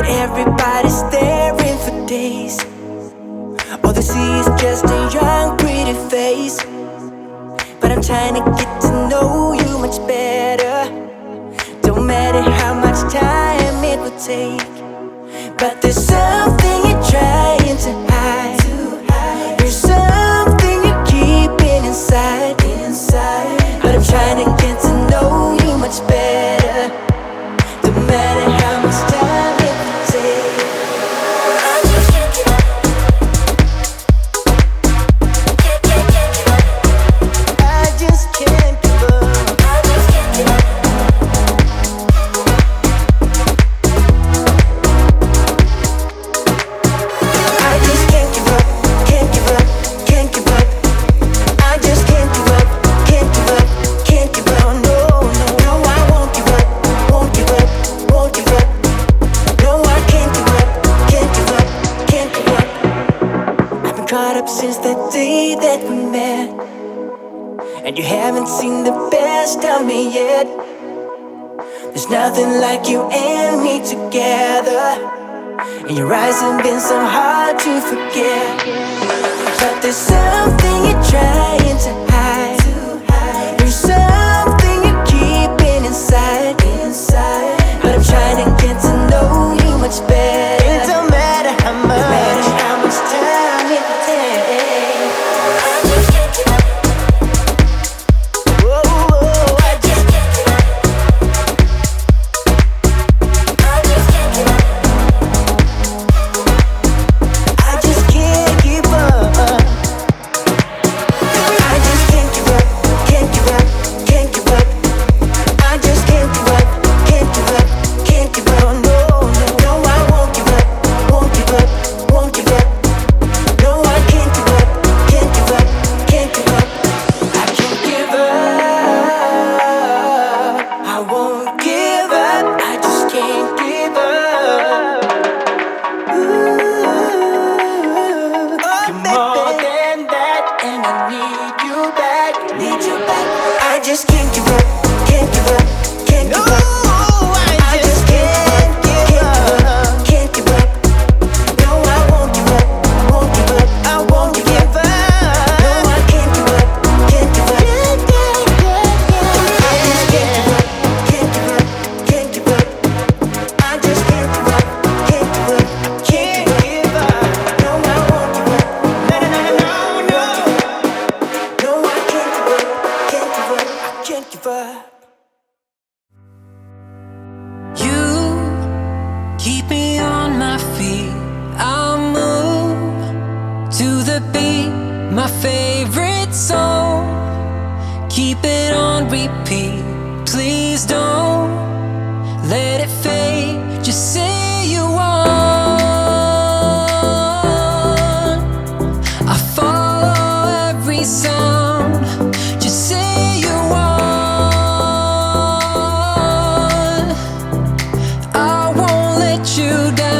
Everybody's staring for days. All they see is just a young, pretty face. But I'm trying to get to know you much better. Don't matter how much time it will take, but there's something you're trying to hide. There's something you're keeping inside. But I'm trying to get to know you much better. Don't matter how much time it will take. I just can't give up. I just can't give up. I just can't give up. I just can't give up. Can't give up. Can't give up. I just can't give up. Can't give up. Can't give up. No, no, no, I won't give up. Won't give up. Won't give up. No, I can't give up. Can't give up. Can't give up. I've been caught up since the day that we met, and you haven't seen the best of me yet. There's nothing like you and me together, and your eyes have been so hard to forget. But there's something you're trying to hide. There's something you're keeping inside. But I'm trying to get to know you much better. It don't matter how much, no matter how much time it will take. I just can't give up. Whoa, whoa, I just can't give up. I just can't give up. I just can't give up. I just can't give up. Can't give up. Can't give up. I just can't give up. Can't give up. Can't give up. No, no, no, I won't give up. Won't give up. Won't give up. No, I can't give up. Can't give up. Can't give up. I can't give up. I won't give up. I just can't give up. Ooh, you're more than that, and I need you back. Need you back. I just can't give up. Can't give up. Can't give up. I just can't give up. Can't give up. No, I won't give up. Won't give up. I won't give up. No, I can't give up. Can't give up. I just can't give up. Can't give up. Can't give up. I just can't give up. Can't give up. Can't give up. No, I won't give up. No. No, I can't give up. Can't give up. I can't give up. You keep me on my feet. I'll move to the beat, my favorite song. Keep it on repeat. Please don't let it fade. Just say you want. I follow every sound. Just say you want. I won't let you down.